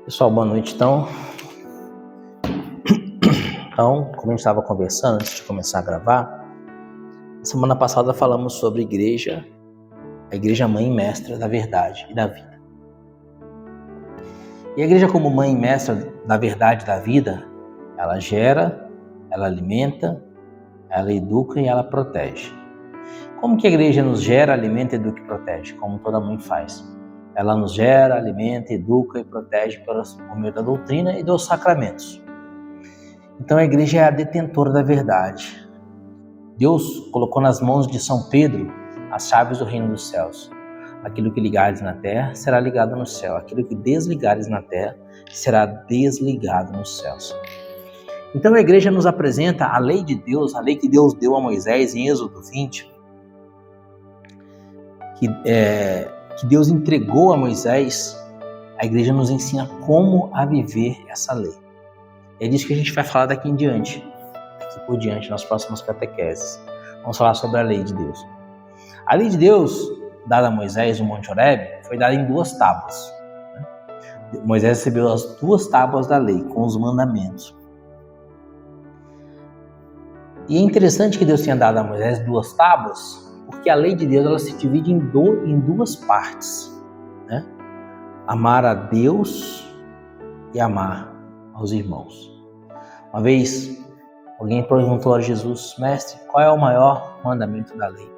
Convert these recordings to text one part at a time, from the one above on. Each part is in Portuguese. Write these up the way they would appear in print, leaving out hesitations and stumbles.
Pessoal, boa noite. Então, como a gente estava conversando antes de começar a gravar, semana passada falamos sobre a igreja mãe e mestra da verdade e da vida. E a igreja como mãe e mestra da verdade e da vida, ela gera, ela alimenta, ela educa e ela protege. Como que a igreja nos gera, alimenta, educa e protege? Como toda mãe faz. Ela nos gera, alimenta, educa e protege por meio da doutrina e dos sacramentos. Então a igreja é a detentora da verdade. Deus colocou nas mãos de São Pedro as chaves do reino dos céus. Aquilo que ligares na terra será ligado no céu. Aquilo que desligares na terra será desligado nos céus. Então a igreja nos apresenta a lei de Deus, a lei que Deus deu a Moisés em Êxodo 20, que Deus entregou a Moisés. A igreja nos ensina como a viver essa lei. É disso que a gente vai falar daqui por diante, nas próximas catequeses. Vamos falar sobre a lei de Deus. A lei de Deus, dada a Moisés no Monte Horebe, foi dada em 2 tábuas. Moisés recebeu as 2 tábuas da lei, com os mandamentos. E é interessante que Deus tenha dado a Moisés 2 tábuas, porque a lei de Deus ela se divide em 2 partes. Né? Amar a Deus e amar aos irmãos. Uma vez, alguém perguntou a Jesus: Mestre, qual é o maior mandamento da lei?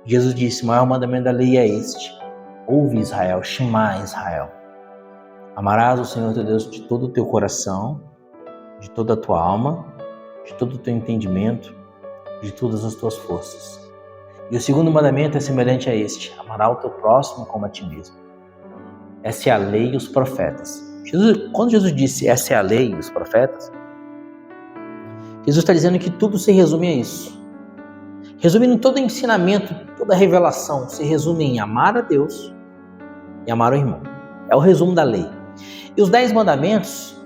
Jesus disse: o maior mandamento da lei é este: ouve Israel, Shema Israel. Amarás o Senhor teu Deus de todo o teu coração, de toda a tua alma, de todo o teu entendimento, de todas as tuas forças. E o segundo mandamento é semelhante a este: amarás o teu próximo como a ti mesmo. Essa é a lei e os profetas. Quando Jesus disse essa é a lei e os profetas, Jesus está dizendo que tudo se resume a isso. Resumindo todo o ensinamento, toda a revelação se resume em amar a Deus e amar o irmão. É o resumo da lei. E os 10 mandamentos,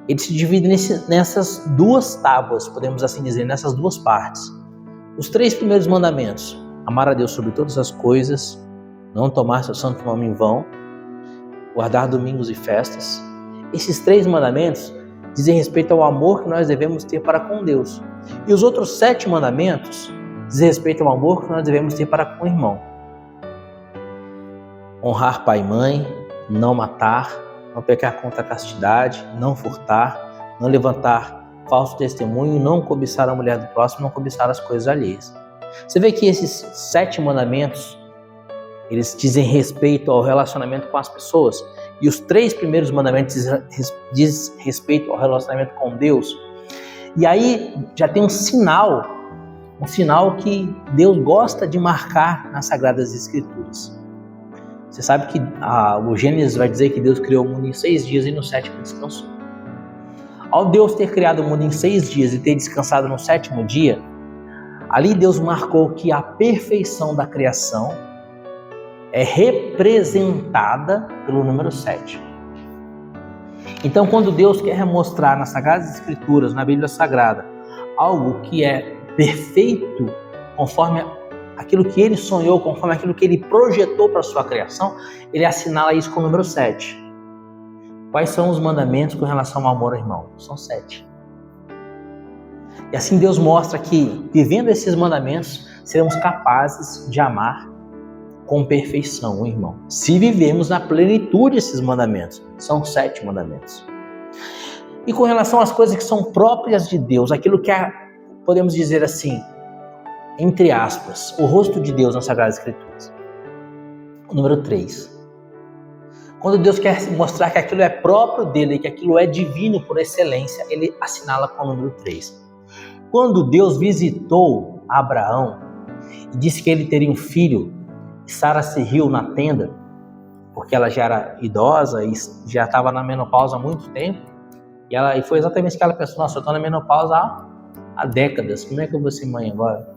eles se dividem nessas 2 tábuas, podemos assim dizer, nessas 2 partes. Os 3 primeiros mandamentos: amar a Deus sobre todas as coisas, não tomar seu santo nome em vão, guardar domingos e festas. Esses 3 mandamentos dizem respeito ao amor que nós devemos ter para com Deus. E os outros 7 mandamentos dizem respeito ao amor que nós devemos ter para com o irmão. Honrar pai e mãe, não matar, não pecar contra a castidade, não furtar, não levantar falso testemunho, não cobiçar a mulher do próximo, não cobiçar as coisas alheias. Você vê que esses 7 mandamentos, eles dizem respeito ao relacionamento com as pessoas. E os 3 primeiros mandamentos diz respeito ao relacionamento com Deus. E aí já tem um sinal que Deus gosta de marcar nas Sagradas Escrituras. Você sabe que o Gênesis vai dizer que Deus criou o mundo em 6 dias e no 7º descansou. Ao Deus ter criado o mundo em 6 dias e ter descansado no 7º dia, ali Deus marcou que a perfeição da criação é representada pelo número 7. Então, quando Deus quer mostrar nas Sagradas Escrituras, na Bíblia Sagrada, algo que é perfeito, conforme aquilo que Ele sonhou, conforme aquilo que Ele projetou para a sua criação, Ele assinala isso com o número 7. Quais são os mandamentos com relação ao amor ao irmão? São 7. E assim Deus mostra que, vivendo esses mandamentos, seremos capazes de amar com perfeição o irmão. Se vivemos na plenitude desses mandamentos, são 7 mandamentos. E com relação às coisas que são próprias de Deus, aquilo que podemos dizer assim, entre aspas, o rosto de Deus nas Sagradas Escrituras. O número 3. Quando Deus quer mostrar que aquilo é próprio dele, que aquilo é divino por excelência, ele assinala com o número 3. Quando Deus visitou Abraão e disse que ele teria um filho, Sara se riu na tenda, porque ela já era idosa e já estava na menopausa há muito tempo. E foi exatamente isso que ela pensou: nossa, eu estou na menopausa há décadas, como é que eu vou ser mãe agora?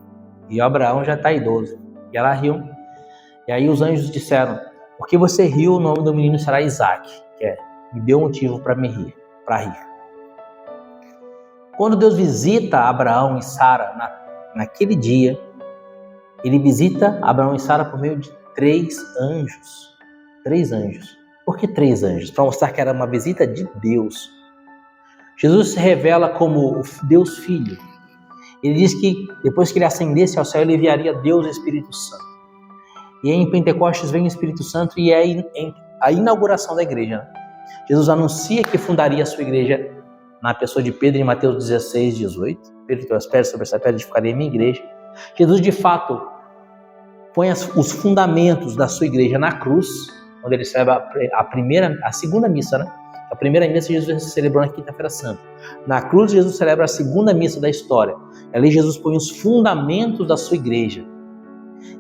E o Abraão já está idoso. E ela riu. E aí os anjos disseram: porque você riu, o nome do menino será Isaac, me deu motivo para rir. Quando Deus visita Abraão e Sara naquele dia, Ele visita Abraão e Sara por meio de 3 anjos. 3 anjos. Por que 3 anjos? Para mostrar que era uma visita de Deus. Jesus se revela como o Deus Filho. Ele diz que depois que ele ascendesse ao céu, ele enviaria Deus e o Espírito Santo. E aí em Pentecostes vem o Espírito Santo e é a inauguração da igreja. Né? Jesus anuncia que fundaria a sua igreja na pessoa de Pedro em Mateus 16, 18. Pedro tem as pedras, sobre essa pedra edificarei a minha igreja. Jesus de fato põe os fundamentos da sua igreja na cruz, onde ele celebra a segunda missa, né? A primeira missa Jesus celebrou na Quinta-feira Santa. Na cruz, Jesus celebra a segunda missa da história. Ali Jesus põe os fundamentos da sua igreja.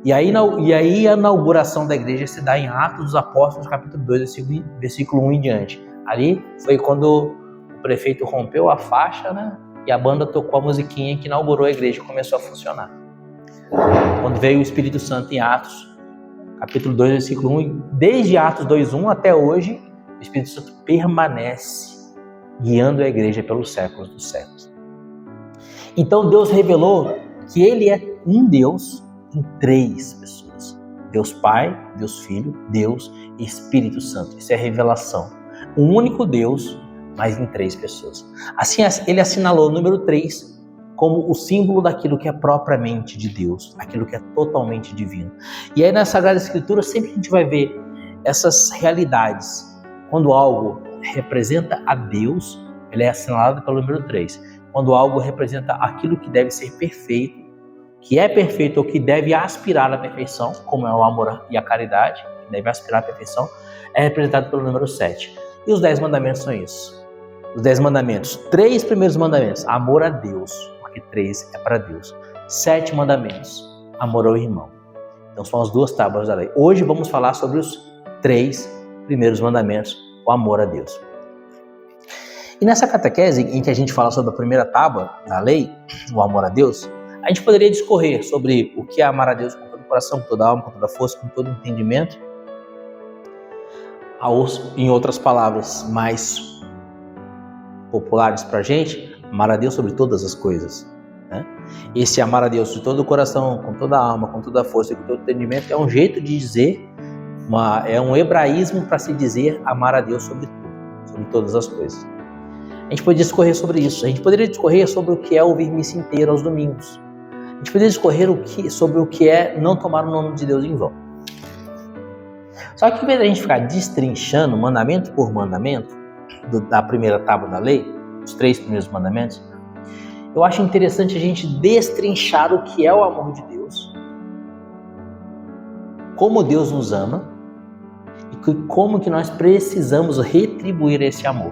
E aí a inauguração da igreja se dá em Atos dos Apóstolos, capítulo 2, versículo 1 em diante. Ali foi quando o prefeito rompeu a faixa, né? E a banda tocou a musiquinha que inaugurou a igreja e começou a funcionar. Quando veio o Espírito Santo em Atos, capítulo 2, versículo 1, desde Atos 2:1 até hoje, o Espírito Santo permanece guiando a igreja pelos séculos dos séculos. Então Deus revelou que Ele é um Deus em 3 pessoas. Deus Pai, Deus Filho, Deus e Espírito Santo. Isso é revelação. Um único Deus, mas em 3 pessoas. Assim, Ele assinalou o número 3 como o símbolo daquilo que é propriamente de Deus, aquilo que é totalmente divino. E aí na Sagrada Escritura sempre a gente vai ver essas realidades. Quando algo representa a Deus, ele é assinalado pelo número 3. Quando algo representa aquilo que deve ser perfeito, que é perfeito ou que deve aspirar à perfeição, como é o amor e a caridade, que deve aspirar à perfeição, é representado pelo número 7. E os 10 mandamentos são isso. Os 10 mandamentos, 3 primeiros mandamentos, amor a Deus, porque 3 é para Deus. 7 mandamentos, amor ao irmão. Então são as 2 tábuas da lei. Hoje vamos falar sobre os 3 primeiros mandamentos, o amor a Deus. E nessa catequese em que a gente fala sobre a primeira tábua da lei, o amor a Deus, a gente poderia discorrer sobre o que é amar a Deus com todo o coração, com toda a alma, com toda a força, com todo o entendimento. Em outras palavras mais populares para a gente, amar a Deus sobre todas as coisas. Né? Esse amar a Deus de todo o coração, com toda a alma, com toda a força e com todo o entendimento é um jeito de dizer, é um hebraísmo para se dizer amar a Deus sobre tudo, sobre todas as coisas. A gente poderia discorrer sobre isso. A gente poderia discorrer sobre o que é ouvir missa inteira aos domingos. A gente poderia discorrer sobre o que é não tomar o nome de Deus em vão. Só que, em vez de a gente ficar destrinchando mandamento por mandamento da primeira tábua da lei, os 3 primeiros mandamentos, eu acho interessante a gente destrinchar o que é o amor de Deus, como Deus nos ama, e como que nós precisamos retribuir esse amor.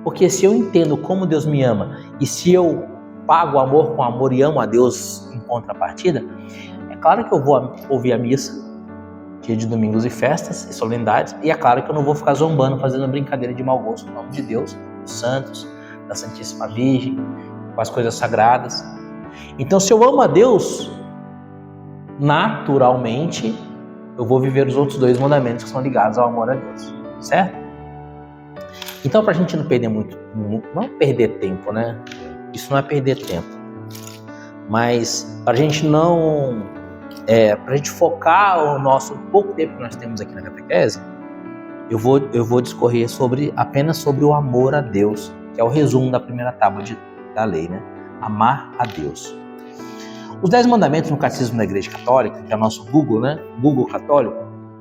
Porque se eu entendo como Deus me ama, e se eu pago o amor com amor e amo a Deus em contrapartida, é claro que eu vou ouvir a missa, dia de domingos e festas e solenidades, e é claro que eu não vou ficar zombando, fazendo brincadeira de mau gosto no nome de Deus, dos santos, da Santíssima Virgem, com as coisas sagradas. Então, se eu amo a Deus, naturalmente, eu vou viver os outros 2 mandamentos que são ligados ao amor a Deus, certo? Então, para a gente não perder não perder tempo, né? Isso não é perder tempo, mas para a gente para a gente focar o nosso pouco tempo que nós temos aqui na catequese, eu vou discorrer apenas sobre o amor a Deus, que é o resumo da primeira tábua da lei, né? Amar a Deus. Os 10 mandamentos no Catecismo da Igreja Católica, que é o nosso Google, né? Google Católico.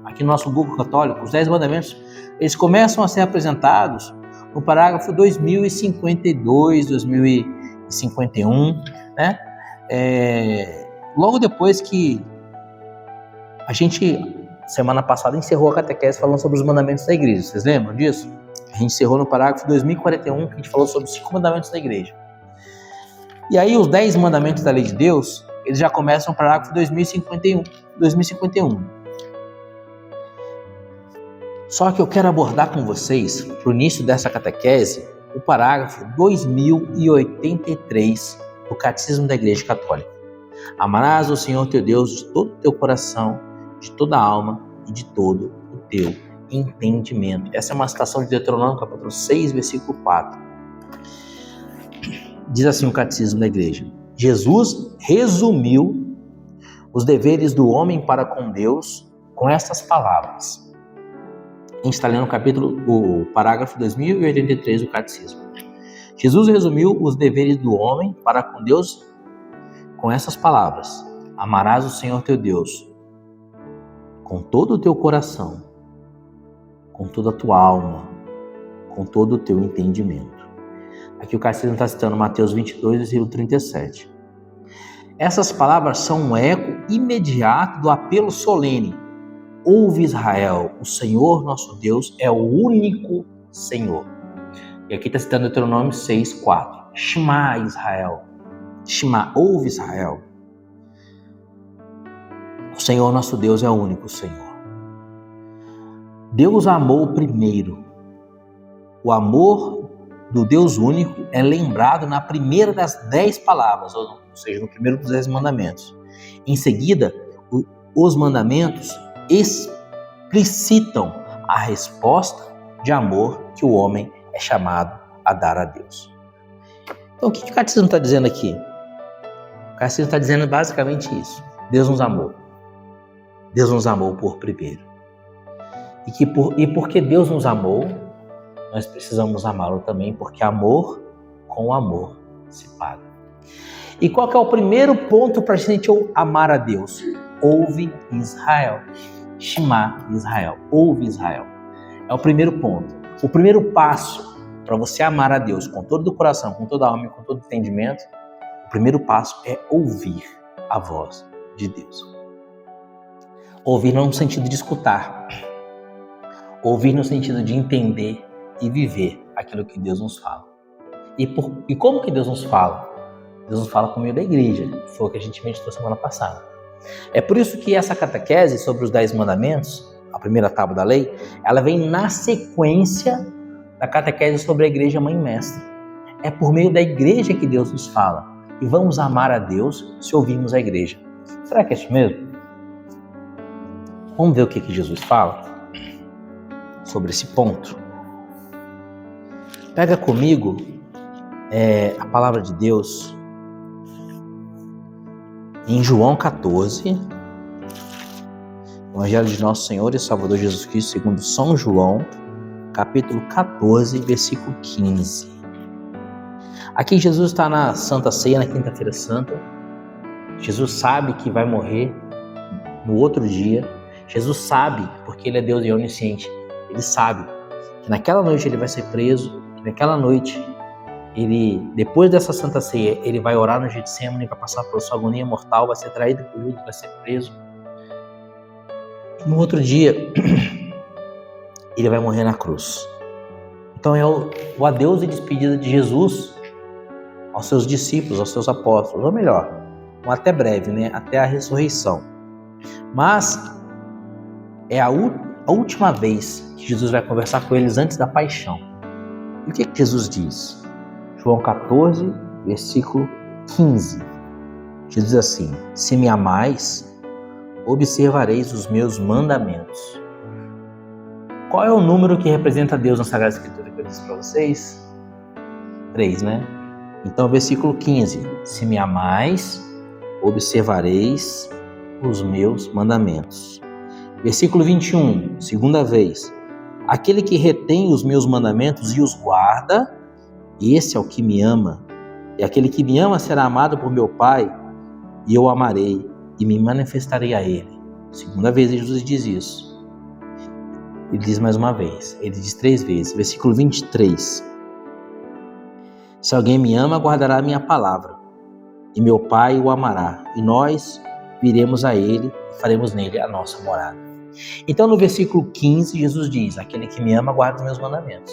Aqui no nosso Google Católico, os 10 mandamentos, eles começam a ser apresentados no parágrafo 2052, 2051, né? Logo depois que a gente, semana passada, encerrou a catequese falando sobre os mandamentos da igreja. Vocês lembram disso? A gente encerrou no parágrafo 2041, que a gente falou sobre os 5 mandamentos da igreja. E aí os 10 mandamentos da lei de Deus, eles já começam no parágrafo 2051. Só que eu quero abordar com vocês, para o início dessa catequese, o parágrafo 2083 do Catecismo da Igreja Católica. Amarás o Senhor teu Deus de todo o teu coração, de toda a alma e de todo o teu entendimento. Essa é uma citação de Deuteronômio, capítulo 6, versículo 4. Diz assim o Catecismo da Igreja: Jesus resumiu os deveres do homem para com Deus com estas palavras: A gente está lendo o parágrafo 2083 do Catecismo. Jesus resumiu os deveres do homem para com Deus com essas palavras: amarás o Senhor teu Deus com todo o teu coração, com toda a tua alma, com todo o teu entendimento. Aqui o Catecismo está citando Mateus 22, versículo 37. Essas palavras são um eco imediato do apelo solene: ouve Israel, o Senhor nosso Deus é o único Senhor. E aqui está citando Deuteronômio 6:4. Shema Israel. Shema, ouve Israel. O Senhor nosso Deus é o único Senhor. Deus amou primeiro. O amor do Deus único é lembrado na primeira das 10 palavras, ou seja, no primeiro dos 10 mandamentos. Em seguida, os mandamentos explicitam a resposta de amor que o homem é chamado a dar a Deus. Então, o que o Catecismo está dizendo aqui? O Catecismo está dizendo basicamente isso. Deus nos amou. Deus nos amou por primeiro. E porque Deus nos amou, nós precisamos amá-lo também, porque amor com amor se paga. E qual que é o primeiro ponto para a gente amar a Deus? Ouve Israel. Shema Israel. Ouve Israel. É o primeiro ponto. O primeiro passo para você amar a Deus com todo o coração, com toda a alma e com todo o entendimento, o primeiro passo é ouvir a voz de Deus. Ouvir não no sentido de escutar. Ouvir no sentido de entender e viver aquilo que Deus nos fala. E como que Deus nos fala? Deus nos fala por meio da igreja. Foi o que a gente meditou semana passada. É por isso que essa catequese sobre os 10 mandamentos, a primeira tábua da lei, ela vem na sequência da catequese sobre a igreja mãe mestra. É por meio da igreja que Deus nos fala. E vamos amar a Deus se ouvirmos a igreja. Será que é isso mesmo? Vamos ver o que Jesus fala sobre esse ponto. Pega comigo a palavra de Deus em João 14, Evangelho de Nosso Senhor e Salvador Jesus Cristo segundo São João, capítulo 14, versículo 15. Aqui Jesus está na Santa Ceia, na Quinta-feira Santa. Jesus sabe que vai morrer no outro dia. Jesus sabe, porque Ele é Deus e onisciente, Ele sabe que naquela noite Ele vai ser preso, que naquela noite depois dessa Santa Ceia, Ele vai orar no Getsemane, vai passar por sua agonia mortal, vai ser traído por Judas, vai ser preso. No outro dia, Ele vai morrer na cruz. Então é o adeus e despedida de Jesus aos seus discípulos, aos seus apóstolos, ou melhor, até breve, né? Até a ressurreição. Mas é a última vez que Jesus vai conversar com eles antes da paixão. E o que Jesus diz? João 14, versículo 15. Jesus diz assim: se me amais, observareis os meus mandamentos. Qual é o número que representa Deus na Sagrada Escritura que eu disse para vocês? 3, né? Então, versículo 15. Se me amais, observareis os meus mandamentos. Versículo 21, segunda vez. Aquele que retém os meus mandamentos e os guarda, esse é o que me ama. E aquele que me ama será amado por meu Pai, e eu o amarei e me manifestarei a ele. Segunda vez Jesus diz isso. Ele diz mais uma vez. Ele diz 3 vezes. Versículo 23. Se alguém me ama, guardará a minha palavra, e meu Pai o amará, e nós viremos a ele e faremos nele a nossa morada. Então, no versículo 15, Jesus diz: aquele que me ama, guarda os meus mandamentos.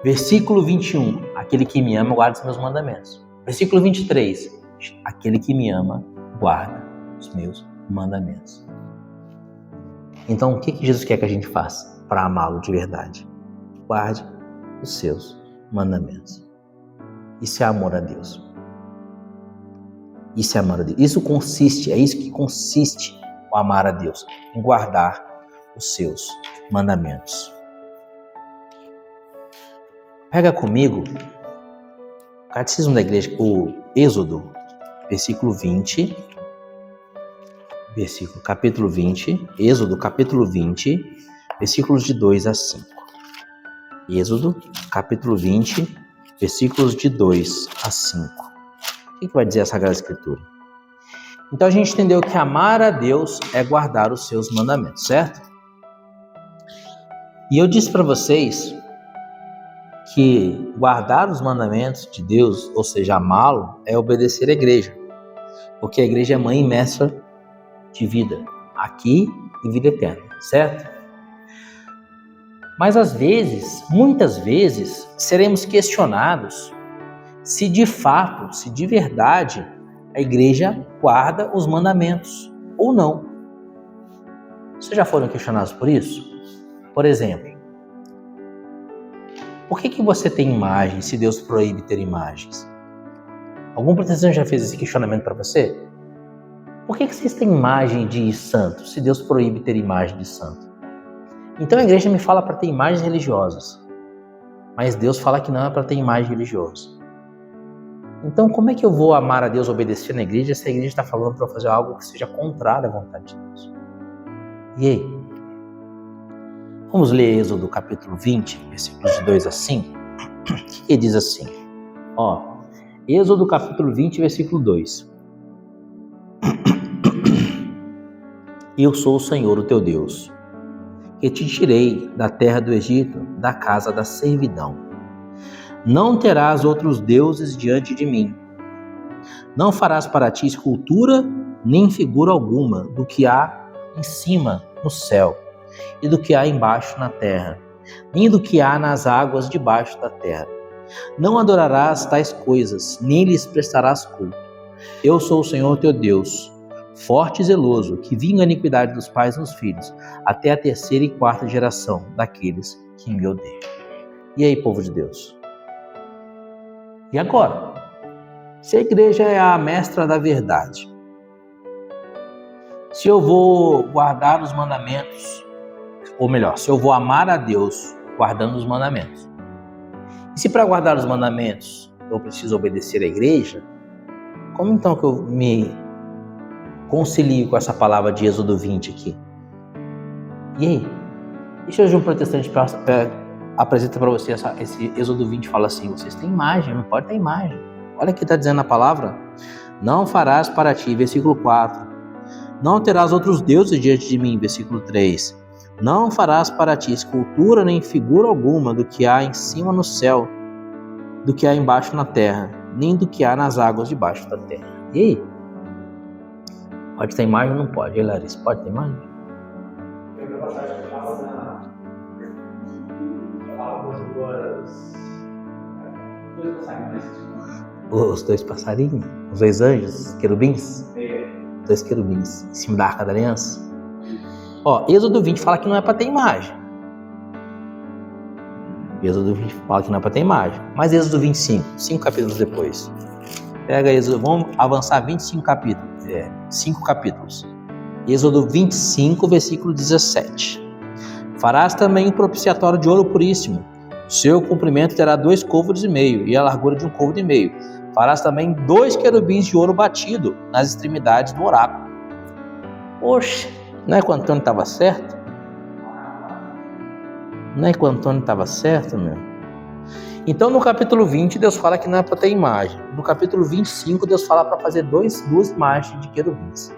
Versículo 21, aquele que me ama, guarda os meus mandamentos. Versículo 23, aquele que me ama, guarda os meus mandamentos. Então, o que Jesus quer que a gente faça para amá-lo de verdade? Guarde os seus mandamentos. Isso é amor a Deus. Isso é amar a Deus. É isso que consiste o amar a Deus, em guardar os seus mandamentos. Pega comigo o Catecismo da Igreja, o Êxodo, capítulo 20, Êxodo, capítulo 20, versículos de 2 a 5. Êxodo, capítulo 20, versículos de 2 a 5. O que vai dizer a Sagrada Escritura? Então a gente entendeu que amar a Deus é guardar os seus mandamentos, certo? E eu disse para vocês que guardar os mandamentos de Deus, ou seja, amá-lo, é obedecer à igreja. Porque a igreja é mãe e mestra de vida, aqui e vida eterna, certo? Mas às vezes, muitas vezes, seremos questionados se de fato, se de verdade, a igreja guarda os mandamentos ou não. Vocês já foram questionados por isso? Por exemplo, por que você tem imagem se Deus proíbe ter imagens? Algum protestante já fez esse questionamento para você? Por que vocês têm imagem de santo se Deus proíbe ter imagem de santo? Então a igreja me fala para ter imagens religiosas, mas Deus fala que não é para ter imagem religiosa. Então como é que eu vou amar a Deus, obedecer na igreja, se a igreja está falando para eu fazer algo que seja contrário à vontade de Deus? E aí? Vamos ler Êxodo capítulo 20, versículos de 2 a 5. O que diz assim? Êxodo capítulo 20, versículo 2. Eu sou o Senhor, o teu Deus, que te tirei da terra do Egito, da casa da servidão. Não terás outros deuses diante de mim. Não farás para ti escultura, nem figura alguma do que há em cima no céu, e do que há embaixo na terra, nem do que há nas águas debaixo da terra. Não adorarás tais coisas, nem lhes prestarás culto. Eu sou o Senhor teu Deus, forte e zeloso, que vinga a iniquidade dos pais nos filhos, até a terceira e quarta geração daqueles que me odeiam. E aí, povo de Deus? E agora? Se a igreja é a mestra da verdade, se eu vou guardar os mandamentos, ou melhor, se eu vou amar a Deus guardando os mandamentos, e se para guardar os mandamentos eu preciso obedecer à igreja, como então que eu me concilio com essa palavra de Êxodo 20 aqui? E aí? E se hoje um protestante apresenta para você esse Êxodo 20 e fala assim, vocês têm imagem, não pode ter imagem. Olha o que está dizendo a palavra. Não farás para ti, versículo 4. Não terás outros deuses diante de mim, versículo 3. Não farás para ti escultura nem figura alguma do que há em cima no céu, do que há embaixo na terra, nem do que há nas águas debaixo da terra. E aí? Pode ter imagem ou não pode? E aí, Larissa, pode ter imagem? Tem outra passagem que fala os dois passarinhos, os dois anjos, querubins, dois querubins em cima da Arca da Aliança. Êxodo 20 fala que não é para ter imagem. Êxodo 20 fala que não é para ter imagem. Mas Êxodo 25, 5 capítulos depois. Pega Êxodo, vamos avançar 25 capítulos. 5 capítulos. Êxodo 25, versículo 17. Farás também um propiciatório de ouro puríssimo. Seu comprimento terá 2 côvados e meio, e a largura de 1 côvado e meio. Farás também 2 querubins de ouro batido nas extremidades do oráculo. Oxe, não é que o Antônio estava certo? Não é que o Antônio estava certo, meu? Então, no capítulo 20, Deus fala que não é para ter imagem. No capítulo 25, Deus fala para fazer 2 imagens de querubins.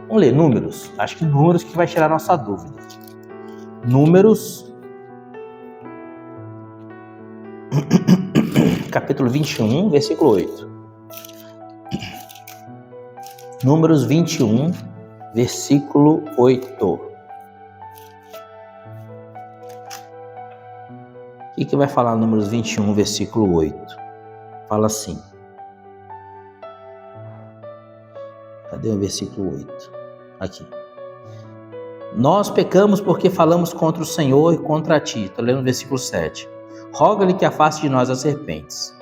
Vamos ler Números. Acho que Números que vai tirar a nossa dúvida. Números, capítulo 21, versículo 8. Números 21, versículo 8. O que vai falar no Números 21, versículo 8? Fala assim. Cadê o versículo 8? Aqui. Nós pecamos porque falamos contra o Senhor e contra ti. Estou lendo o versículo 7. Roga-lhe que afaste de nós as serpentes.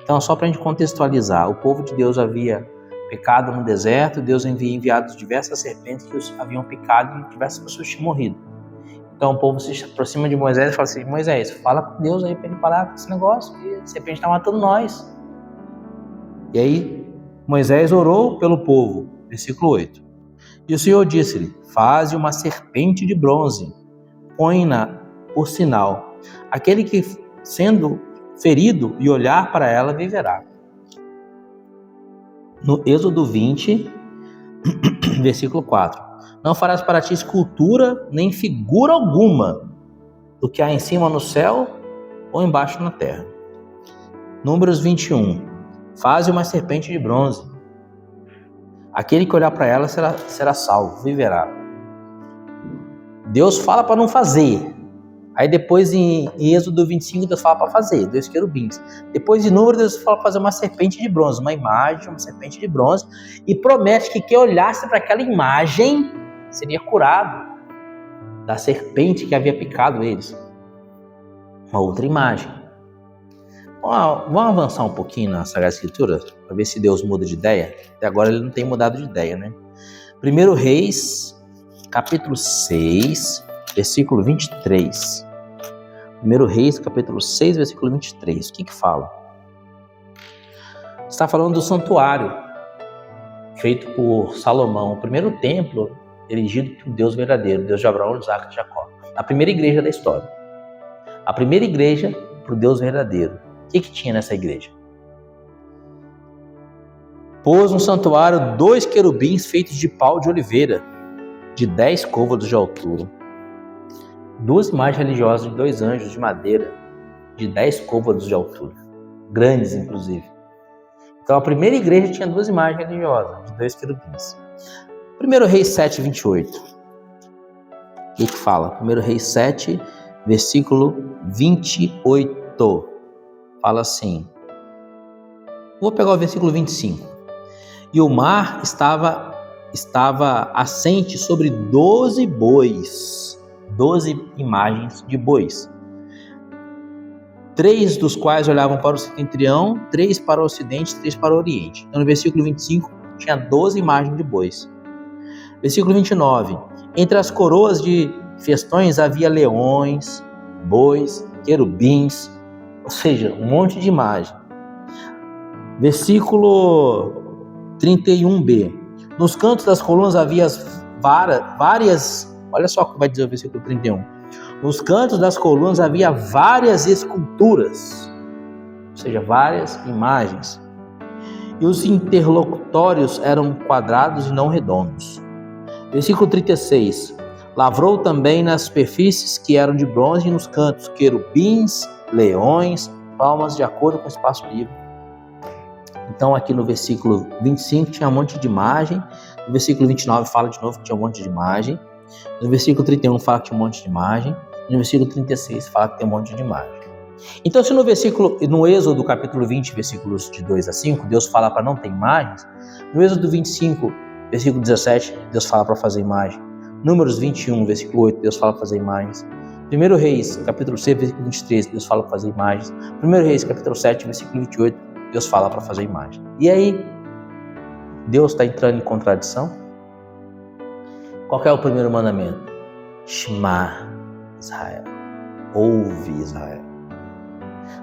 Então, só para a gente contextualizar, o povo de Deus havia pecado no deserto, Deus havia enviado diversas serpentes que os haviam picado e diversas pessoas tinham morrido. Então o povo se aproxima de Moisés e fala assim, Moisés, fala com Deus aí para ele parar com esse negócio, que a serpente está matando nós. E aí Moisés orou pelo povo, versículo 8. E o Senhor disse-lhe, faze uma serpente de bronze, põe-na por sinal. Aquele que, sendo ferido e olhar para ela, viverá. No Êxodo 20, versículo 4. Não farás para ti escultura, nem figura alguma do que há em cima no céu ou embaixo na terra. Números 21. Faze uma serpente de bronze. Aquele que olhar para ela será salvo, viverá. Deus fala para não fazer. Aí depois em Êxodo 25, Deus fala para fazer, 2 querubins. Depois em Números, Deus fala para fazer uma serpente de bronze, uma imagem, uma serpente de bronze, e promete que quem olhasse para aquela imagem seria curado da serpente que havia picado eles. Uma outra imagem. Vamos avançar um pouquinho na Sagrada Escritura, para ver se Deus muda de ideia. Até agora ele não tem mudado de ideia, né? 1 Reis, capítulo 6, versículo 23. 1 Reis, capítulo 6, versículo 23. O que fala? Está falando do santuário feito por Salomão, o primeiro templo erigido por Deus verdadeiro, Deus de Abraão, Isaac e Jacó. A primeira igreja da história. A primeira igreja para o Deus verdadeiro. O que tinha nessa igreja? Pôs no santuário 2 querubins feitos de pau de oliveira, de 10 côvados de altura. 2 imagens religiosas de 2 anjos de madeira, de 10 côvados de altura. Grandes, inclusive. Então, a primeira igreja tinha 2 imagens religiosas, de 2 querubins. 1 Reis 7, 28. O que fala? 1 Reis 7, versículo 28. Fala assim. Vou pegar o versículo 25. E o mar estava assente sobre 12 bois, 12 imagens de bois. 3 dos quais olhavam para o setentrião, 3 para o ocidente, 3 para o oriente. Então, no versículo 25, tinha 12 imagens de bois. Versículo 29. Entre as coroas de festões havia leões, bois, querubins, ou seja, um monte de imagem. Versículo 31b. Nos cantos das colunas havia várias, olha só o que vai dizer o versículo 31. Nos cantos das colunas havia várias esculturas, ou seja, várias imagens. E os interlocutórios eram quadrados e não redondos. Versículo 36. Lavrou também nas superfícies que eram de bronze e nos cantos querubins, leões, palmas de acordo com o espaço livre. Então aqui no versículo 25 tinha um monte de imagem. No versículo 29 fala de novo que tinha um monte de imagem. No versículo 31 fala que tinha um monte de imagem. No versículo 36 fala que tem um monte de imagem. Então se no Êxodo capítulo 20, versículos de 2 a 5, Deus fala para não ter imagens, no Êxodo 25, versículo 17, Deus fala para fazer imagem. Números 21, versículo 8, Deus fala para fazer imagens. 1 Reis, capítulo 6, versículo 23, Deus fala para fazer imagens. 1 Reis, capítulo 7, versículo 28, Deus fala para fazer imagem. E aí, Deus está entrando em contradição? Qual é o primeiro mandamento? Shema Israel. Ouve Israel.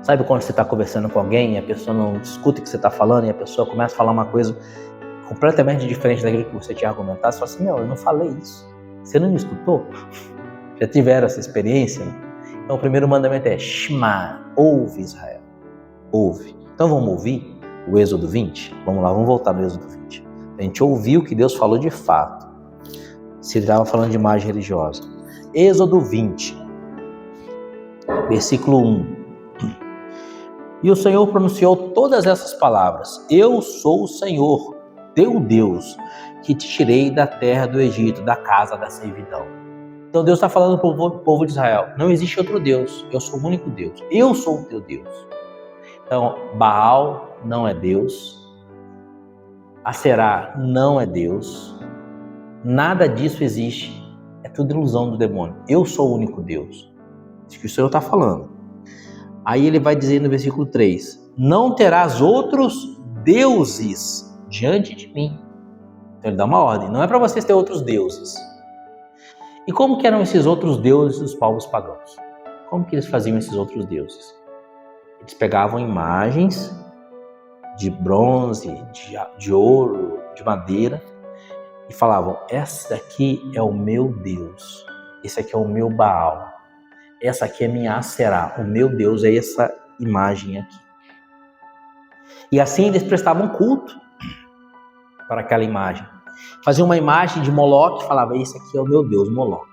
Sabe quando você está conversando com alguém e a pessoa não escuta o que você está falando e a pessoa começa a falar uma coisa completamente diferente daquilo que você tinha argumentado? Você fala assim, eu não falei isso. Você não me escutou? Já tiveram essa experiência? Então o primeiro mandamento é Shema, ouve Israel. Ouve. Então vamos ouvir o Êxodo 20? Vamos lá, vamos voltar no Êxodo 20. A gente ouviu o que Deus falou de fato. Se ele estava falando de imagem religiosa. Êxodo 20, versículo 1. E o Senhor pronunciou todas essas palavras. Eu sou o Senhor, teu Deus, que te tirei da terra do Egito, da casa da servidão. Então Deus está falando para o povo de Israel. Não existe outro Deus, eu sou o único Deus. Eu sou o teu Deus. Então, Baal não é Deus. Aserá não é Deus. Nada disso existe. É tudo ilusão do demônio. Eu sou o único Deus. Isso que o Senhor está falando. Aí ele vai dizer no versículo 3. Não terás outros deuses diante de mim. Então ele dá uma ordem. Não é para vocês ter outros deuses. E como que eram esses outros deuses dos povos pagãos? Como que eles faziam esses outros deuses? Eles pegavam imagens de bronze, de ouro, de madeira e falavam, essa aqui é o meu Deus. Esse aqui é o meu Baal. Essa aqui é minha Aserá. O meu Deus é essa imagem aqui. E assim eles prestavam culto para aquela imagem. Faziam uma imagem de Moloque e falavam, esse aqui é o meu Deus, Moloque.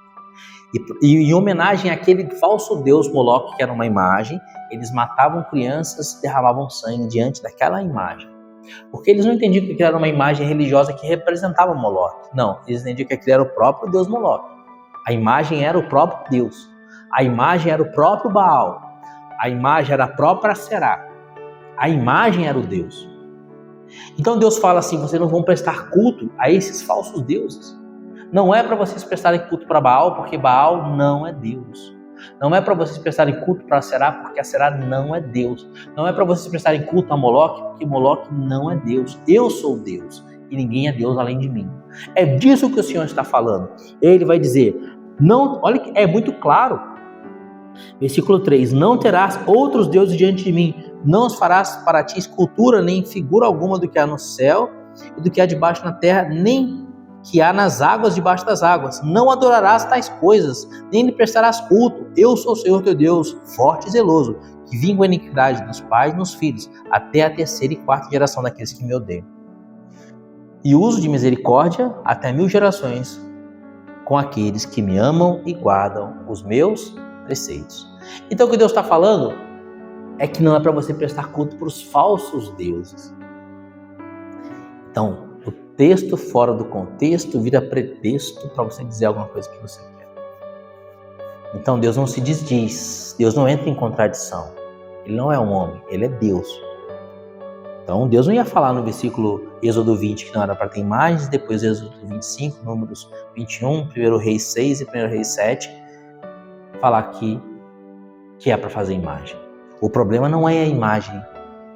E em homenagem àquele falso Deus Moloque, que era uma imagem, eles matavam crianças e derramavam sangue diante daquela imagem. Porque eles não entendiam que aquilo era uma imagem religiosa que representava Moloque. Não, eles entendiam que aquilo era o próprio Deus Moloque. A imagem era o próprio Deus. A imagem era o próprio Baal. A imagem era a própria Aserá. A imagem era o Deus. Então Deus fala assim, vocês não vão prestar culto a esses falsos deuses. Não é para vocês prestarem culto para Baal, porque Baal não é Deus. Não é para vocês prestarem culto para Aserá, porque Aserá não é Deus. Não é para vocês prestarem culto a Moloque, porque Moloque não é Deus. Eu sou Deus e ninguém é Deus além de mim. É disso que o Senhor está falando. Ele vai dizer, não, olha que é muito claro. Versículo 3, não terás outros deuses diante de mim, não os farás para ti escultura, nem figura alguma do que há no céu e do que há debaixo na terra, nem que há nas águas debaixo das águas. Não adorarás tais coisas, nem lhe prestarás culto. Eu sou o Senhor teu Deus, forte e zeloso, que vingo a iniquidade dos pais nos filhos, até a terceira e quarta geração daqueles que me odeiam. E uso de misericórdia até 1000 gerações com aqueles que me amam e guardam os meus preceitos. Então o que Deus está falando é que não é para você prestar culto para os falsos deuses. Então, o texto fora do contexto vira pretexto para você dizer alguma coisa que você quer. Então Deus não se desdiz, Deus não entra em contradição. Ele não é um homem, ele é Deus. Então Deus não ia falar no versículo Êxodo 20 que não era para ter imagens, depois Êxodo 25, Números 21, 1 Reis 6 e 1 Reis 7, falar que é para fazer imagem. O problema não é a imagem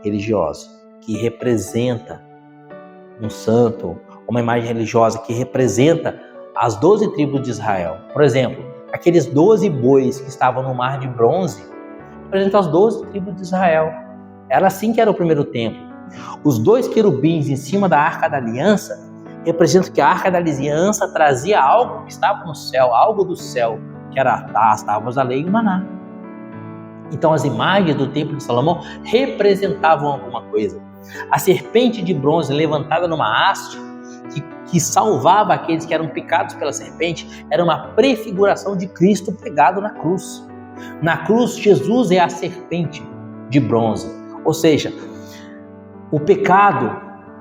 religiosa, que representa um santo, uma imagem religiosa que representa as 12 tribos de Israel. Por exemplo, aqueles 12 bois que estavam no mar de bronze, representam as 12 tribos de Israel. Era assim que era o primeiro templo. Os 2 querubins em cima da Arca da Aliança representam que a Arca da Aliança trazia algo que estava no céu, algo do céu, que era as tábuas da lei e o maná. Então as imagens do templo de Salomão representavam alguma coisa. A serpente de bronze levantada numa haste que salvava aqueles que eram picados pela serpente era uma prefiguração de Cristo pregado na cruz. Na cruz, Jesus é a serpente de bronze. Ou seja, o pecado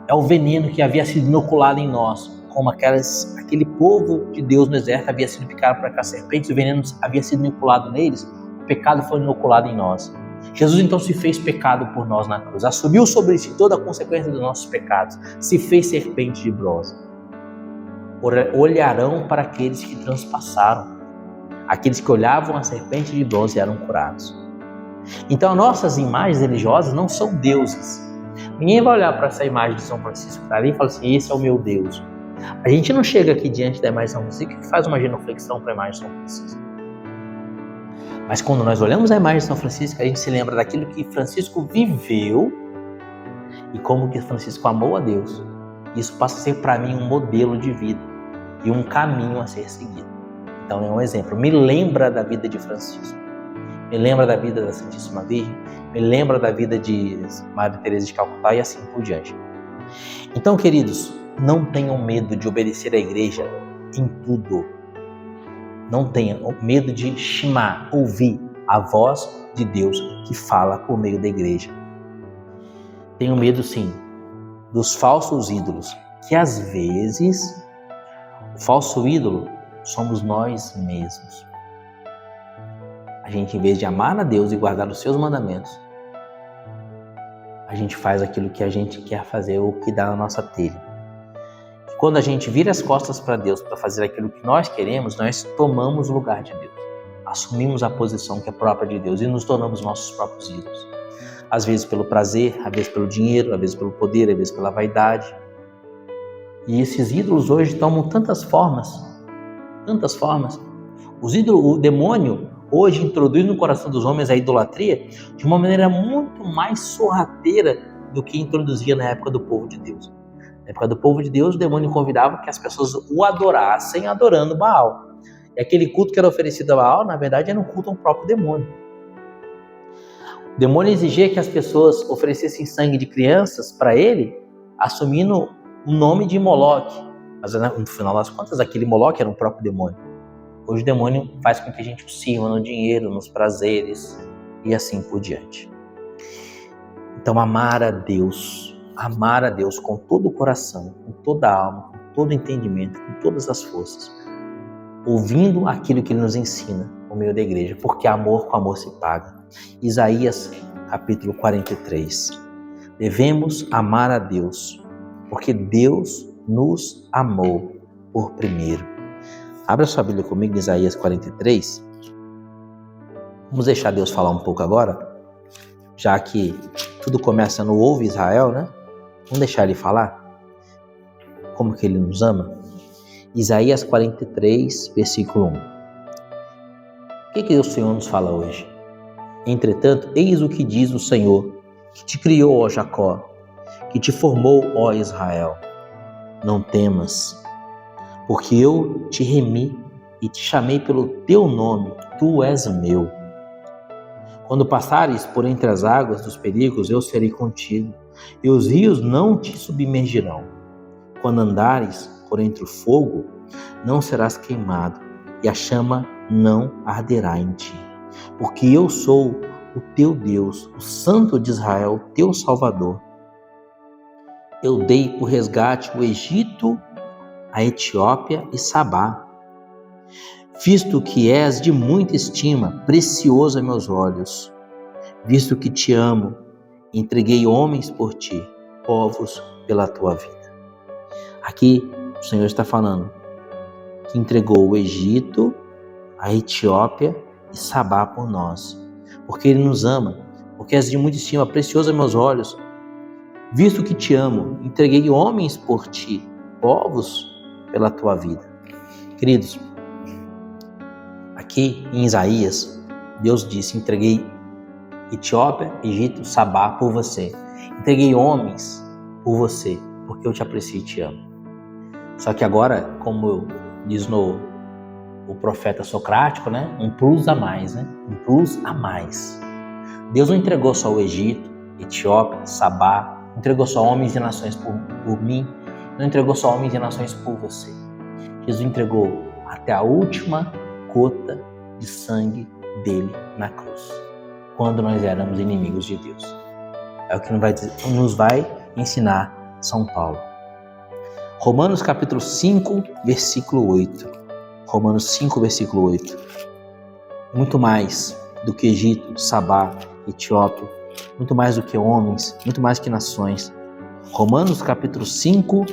é o veneno que havia sido inoculado em nós, como aquele povo de Deus no deserto havia sido picado por aquelas serpentes, o veneno havia sido inoculado neles, o pecado foi inoculado em nós. Jesus então se fez pecado por nós na cruz, assumiu sobre si toda a consequência dos nossos pecados, se fez serpente de bronze. Olharão para aqueles que transpassaram, aqueles que olhavam a serpente de bronze eram curados. Então nossas imagens religiosas não são deuses. Ninguém vai olhar para essa imagem de São Francisco que está ali e fala assim, esse é o meu Deus. A gente não chega aqui diante da imagem de São Francisco e faz uma genuflexão para a imagem de São Francisco. Mas quando nós olhamos a imagem de São Francisco, a gente se lembra daquilo que Francisco viveu e como que Francisco amou a Deus. Isso passa a ser para mim um modelo de vida e um caminho a ser seguido. Então é um exemplo. Me lembra da vida de Francisco. Me lembra da vida da Santíssima Virgem. Me lembra da vida de Maria Teresa de Calcutá e assim por diante. Então, queridos, não tenham medo de obedecer à igreja em tudo. Não tenham medo de shema, ouvir a voz de Deus que fala por meio da igreja. Tenham medo, sim, dos falsos ídolos, que às vezes o falso ídolo somos nós mesmos. A gente, em vez de amar a Deus e guardar os seus mandamentos, a gente faz aquilo que a gente quer fazer ou que dá na nossa telha. E quando a gente vira as costas para Deus para fazer aquilo que nós queremos, nós tomamos o lugar de Deus. Assumimos a posição que é própria de Deus e nos tornamos nossos próprios ídolos. Às vezes pelo prazer, às vezes pelo dinheiro, às vezes pelo poder, às vezes pela vaidade. E esses ídolos hoje tomam tantas formas. O demônio hoje introduz no coração dos homens a idolatria de uma maneira muito mais sorrateira do que introduzia na época do povo de Deus. Na época do povo de Deus, o demônio convidava que as pessoas o adorassem adorando Baal. E aquele culto que era oferecido a Baal, na verdade, era um culto ao próprio demônio. O demônio exigia que as pessoas oferecessem sangue de crianças para ele, assumindo o nome de Moloque. Mas no final das contas, aquele Moloque era o próprio demônio. Hoje o demônio faz com que a gente o sirva no dinheiro, nos prazeres e assim por diante. Então, amar a Deus com todo o coração, com toda a alma, com todo o entendimento, com todas as forças, ouvindo aquilo que Ele nos ensina no meio da igreja, porque amor com amor se paga. Isaías, capítulo 43. Devemos amar a Deus, porque Deus nos amou por primeiro. Abra sua Bíblia comigo, Isaías 43. Vamos deixar Deus falar um pouco agora, já que tudo começa no ouve Israel, né? Vamos deixar Ele falar como que Ele nos ama. Isaías 43, versículo 1. O que o Senhor nos fala hoje? Entretanto, eis o que diz o Senhor, que te criou, ó Jacó, que te formou, ó Israel. Não temas, porque eu te remi e te chamei pelo teu nome, tu és meu. Quando passares por entre as águas dos perigos, eu serei contigo, e os rios não te submergirão. Quando andares por entre o fogo, não serás queimado, e a chama não arderá em ti. Porque eu sou o teu Deus, o Santo de Israel, teu Salvador. Eu dei por resgate o Egito, a Etiópia e Sabá. Visto que és de muita estima, precioso a meus olhos, visto que te amo, entreguei homens por ti, povos pela tua vida. Aqui o Senhor está falando que entregou o Egito, a Etiópia e Sabá por nós, porque Ele nos ama, porque és de muita estima, precioso a meus olhos, visto que te amo, entreguei homens por ti, povos pela tua vida. Queridos, aqui em Isaías, Deus disse, entreguei Etiópia, Egito, Sabá por você. Entreguei homens por você, porque eu te aprecio e te amo. Só que agora, como diz o profeta socrático, né? Um plus a mais, né? Um plus a mais. Deus não entregou só o Egito, Etiópia, Sabá, não entregou só homens e nações por mim, não entregou só homens e nações por você. Jesus entregou até a última gota de sangue dele na cruz, quando nós éramos inimigos de Deus. É o que nos vai ensinar São Paulo. Romanos capítulo 5, versículo 8. Romanos 5, versículo 8. Muito mais do que Egito, Sabá, Etiópia, muito mais do que homens, muito mais que nações. Romanos capítulo 5,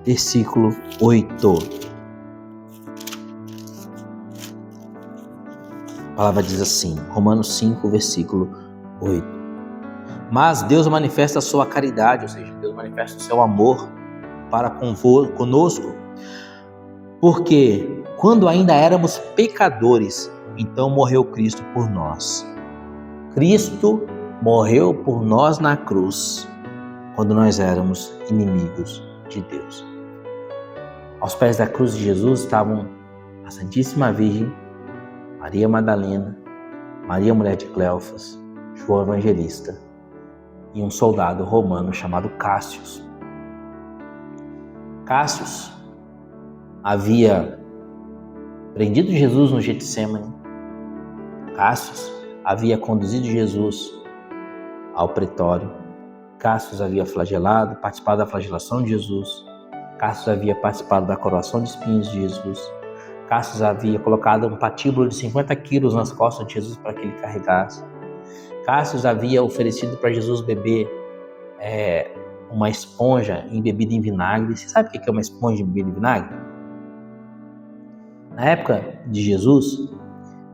versículo 8. A palavra diz assim, Romanos 5, versículo 8. Mas Deus manifesta a sua caridade, ou seja, Deus manifesta o seu amor para conosco, porque quando ainda éramos pecadores, então morreu Cristo por nós. Cristo morreu por nós na cruz, quando nós éramos inimigos de Deus. Aos pés da cruz de Jesus estavam a Santíssima Virgem, Maria Madalena, Maria Mulher de Cleofas, João Evangelista e um soldado romano chamado Cássio. Cássio havia prendido Jesus no Getsemane. Cássio havia conduzido Jesus ao pretório. Cássio havia flagelado, participado da flagelação de Jesus. Cássio havia participado da coroação de espinhos de Jesus. Cássio havia colocado um patíbulo de 50 quilos nas costas de Jesus para que ele carregasse. Cássio havia oferecido para Jesus beber uma esponja embebida em vinagre. Você sabe o que é uma esponja embebida em vinagre? Na época de Jesus,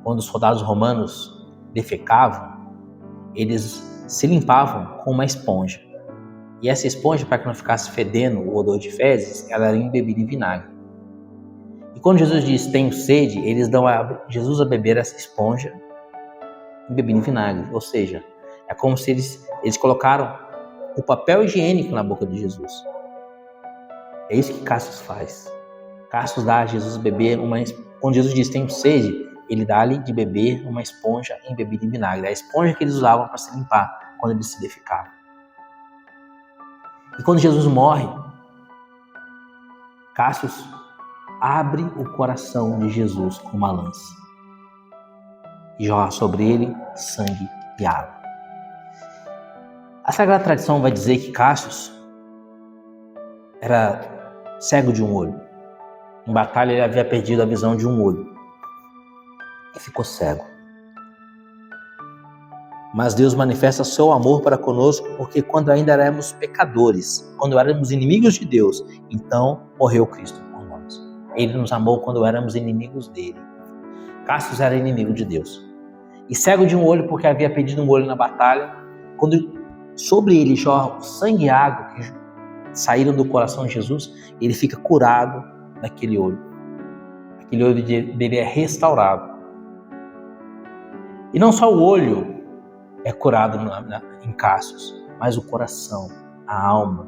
quando os soldados romanos defecavam, eles se limpavam com uma esponja. E essa esponja, para que não ficasse fedendo o odor de fezes, ela era embebida em vinagre. E quando Jesus diz, tenho sede, eles dão a Jesus a beber essa esponja embebida em vinagre. Ou seja, é como se eles colocaram o papel higiênico na boca de Jesus. É isso que Cássio faz. Cássio dá a Jesus beber uma Quando Jesus diz tenho sede, ele dá-lhe de beber uma esponja embebida em vinagre. A esponja que eles usavam para se limpar quando eles se defecavam. E quando Jesus morre, Cássius abre o coração de Jesus com uma lança e jorra sobre ele sangue e água. A Sagrada Tradição vai dizer que Cássius era cego de um olho. Em batalha ele havia perdido a visão de um olho e ficou cego. Mas Deus manifesta seu amor para conosco, porque quando ainda éramos pecadores, quando éramos inimigos de Deus, então morreu Cristo por nós. Ele nos amou quando éramos inimigos dele. Cássius era inimigo de Deus. E cego de um olho porque havia perdido um olho na batalha, quando sobre ele jorra o sangue e água que saíram do coração de Jesus, ele fica curado daquele olho. Aquele olho dele é restaurado. E não só o olho é curado em Cássius, mas o coração, a alma,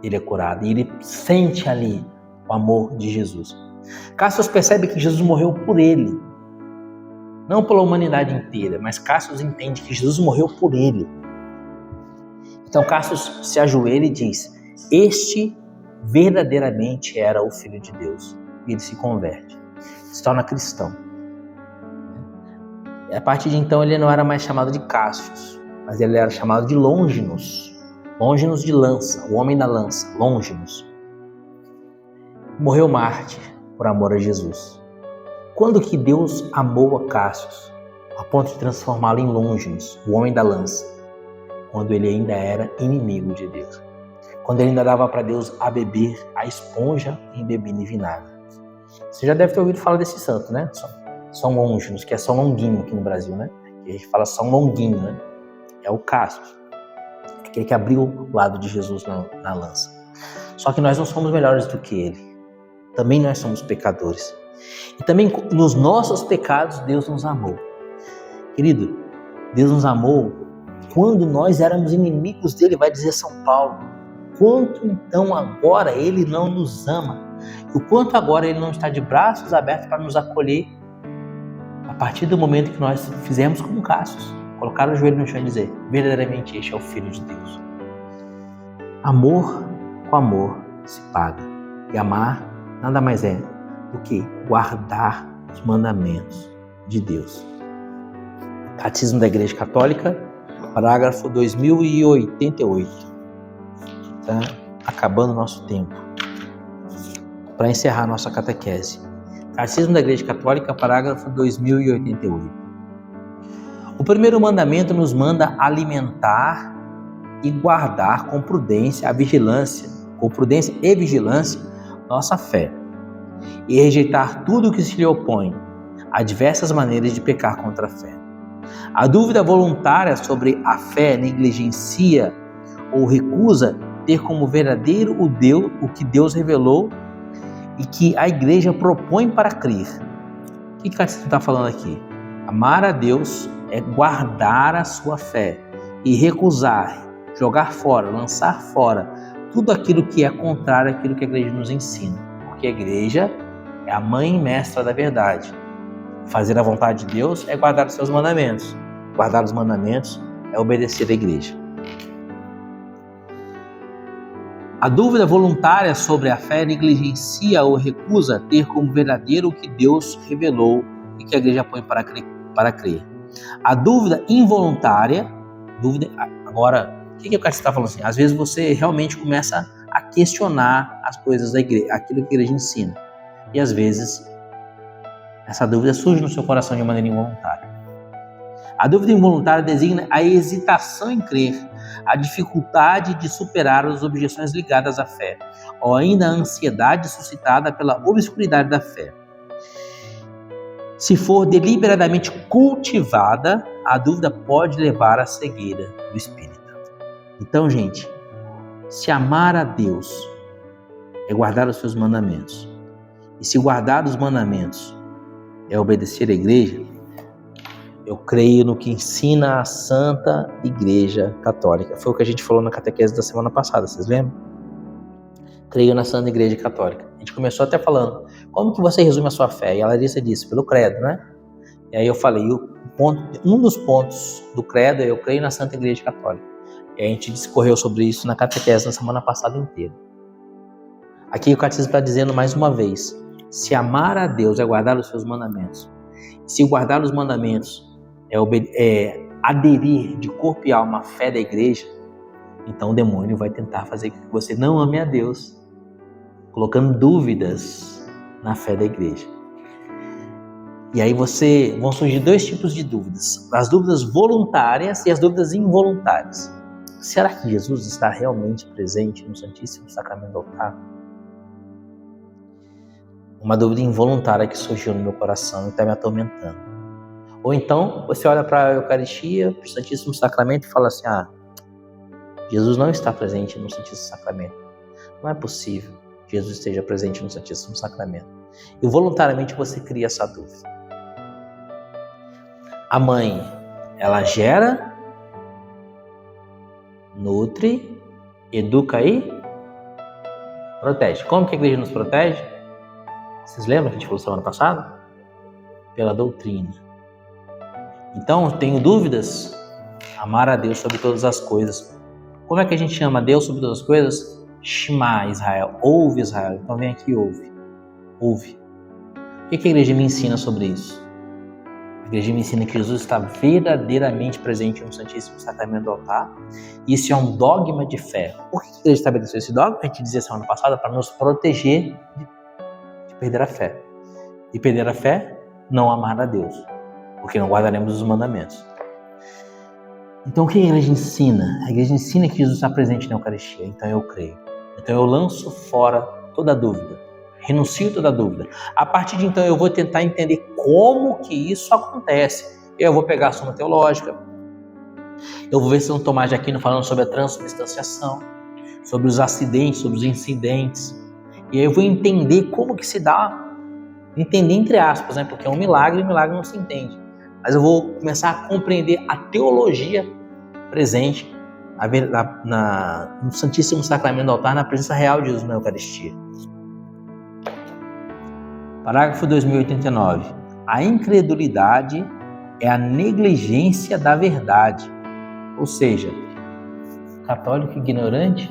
ele é curado. E ele sente ali o amor de Jesus. Cássius percebe que Jesus morreu por ele. Não pela humanidade inteira, mas Cássius entende que Jesus morreu por ele. Então Cássius se ajoelha e diz: este verdadeiramente era o Filho de Deus. E ele se converte, se torna cristão. E a partir de então ele não era mais chamado de Cássius, mas ele era chamado de Longinus. Longinus de lança, o homem da lança, Longinus. Morreu mártir por amor a Jesus. Quando que Deus amou a Cássius, a ponto de transformá-lo em Longinus, o homem da lança? Quando ele ainda era inimigo de Deus. Quando ele ainda dava para Deus a beber a esponja embebida em vinagre. Você já deve ter ouvido falar desse santo, né? São Longinus, que é São Longuinho aqui no Brasil, né? E a gente fala São Longuinho, né? É o Cássius, aquele que abriu o lado de Jesus na lança. Só que nós não somos melhores do que ele. Também nós somos pecadores. E também nos nossos pecados Deus nos amou. Querido, Deus nos amou quando nós éramos inimigos dele, vai dizer São Paulo. Quanto então agora ele não nos ama? E o quanto agora ele não está de braços abertos para nos acolher? A partir do momento que nós fizemos como Cássius, colocar o joelho no chão e dizer: verdadeiramente este é o Filho de Deus. Amor com amor se paga. E amar nada mais é do que guardar os mandamentos de Deus. Catecismo da Igreja Católica, parágrafo 2088. Está acabando o nosso tempo. Para encerrar nossa catequese. Catecismo da Igreja Católica, parágrafo 2088. O primeiro mandamento nos manda alimentar e guardar com prudência e vigilância nossa fé, e rejeitar tudo o que se lhe opõe. Há diversas maneiras de pecar contra a fé. A dúvida voluntária sobre a fé negligencia ou recusa ter como verdadeiro o que Deus revelou e que a igreja propõe para crer. O que Catecismo está falando aqui? Amar a Deus é guardar a sua fé e recusar, jogar fora, lançar fora tudo aquilo que é contrário àquilo que a igreja nos ensina. Porque a igreja é a mãe e mestra da verdade. Fazer a vontade de Deus é guardar os seus mandamentos. Guardar os mandamentos é obedecer à igreja. A dúvida voluntária sobre a fé negligencia ou recusa ter como verdadeiro o que Deus revelou e que a igreja põe para crer. A dúvida involuntária, agora, o que o cara está falando assim? Às vezes você realmente começa a questionar as coisas da igreja, aquilo que a igreja ensina. E às vezes essa dúvida surge no seu coração de maneira involuntária. A dúvida involuntária designa a hesitação em crer, a dificuldade de superar as objeções ligadas à fé, ou ainda a ansiedade suscitada pela obscuridade da fé. Se for deliberadamente cultivada, a dúvida pode levar à cegueira do espírito. Então, gente, se amar a Deus é guardar os seus mandamentos, e se guardar os mandamentos é obedecer à igreja, eu creio no que ensina a Santa Igreja Católica. Foi o que a gente falou na catequese da semana passada, vocês lembram? creio na Santa Igreja Católica. A gente começou até falando, como que você resume a sua fé? E a Larissa disse, pelo credo, né? E aí eu falei, um dos pontos do credo é eu creio na Santa Igreja Católica. E a gente discorreu sobre isso na catequese na semana passada inteira. Aqui o catecismo está dizendo mais uma vez, se amar a Deus é guardar os seus mandamentos, se guardar os mandamentos é aderir de corpo e alma à fé da igreja, então o demônio vai tentar fazer com que você não ame a Deus, colocando dúvidas na fé da igreja. E aí vão surgir dois tipos de dúvidas, as dúvidas voluntárias e as dúvidas involuntárias. Será que Jesus está realmente presente no Santíssimo Sacramento do altar? Uma dúvida involuntária que surgiu no meu coração e está me atormentando. Ou então, você olha para a Eucaristia, para o Santíssimo Sacramento e fala assim, Jesus não está presente no Santíssimo Sacramento. Não é possível que Jesus esteja presente no Santíssimo Sacramento. E voluntariamente você cria essa dúvida. A mãe, ela gera, nutre, educa e protege. Como que a igreja nos protege? Vocês lembram que a gente falou semana passada? Pela doutrina. Então, tenho dúvidas? Amar a Deus sobre todas as coisas. Como é que a gente chama a Deus sobre todas as coisas? Shema Israel, ouve Israel. Então vem aqui, ouve. Ouve. O que a igreja me ensina sobre isso? A igreja me ensina que Jesus está verdadeiramente presente no Santíssimo Sacramento do altar. Isso é um dogma de fé. Por que a igreja estabeleceu esse dogma? A gente dizia semana passada para nos proteger de perder a fé. E perder a fé, não amar a Deus, porque não guardaremos os mandamentos. Então o que a igreja ensina? A igreja ensina que Jesus está presente na Eucaristia, então eu creio. Então eu lanço fora toda dúvida, renuncio toda dúvida. A partir de então eu vou tentar entender como que isso acontece. Eu vou pegar a Suma Teológica, eu vou ver São Tomás de Aquino falando sobre a transubstanciação, sobre os acidentes, sobre os incidentes. E aí eu vou entender como que se dá, entender entre aspas, né? Porque é um milagre e o milagre não se entende. Mas eu vou começar a compreender a teologia presente no Santíssimo Sacramento do altar, na presença real de Jesus na Eucaristia. Parágrafo 2089. A incredulidade é a negligência da verdade. Ou seja, católico ignorante,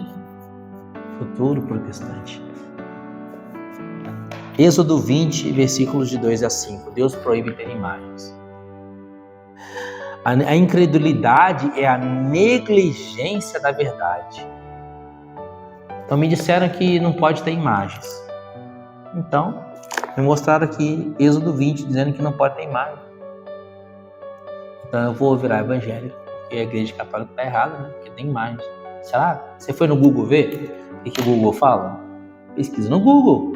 futuro protestante. Êxodo 20, versículos de 2 a 5. Deus proíbe ter imagens. A incredulidade é a negligência da verdade. Então me disseram que não pode ter imagens. Então, me mostraram aqui Êxodo 20 dizendo que não pode ter imagem. Então eu vou virar evangélico, porque a igreja católica está errada, né? Porque tem imagens. Será? Você foi no Google ver o que o Google fala? Pesquisa no Google.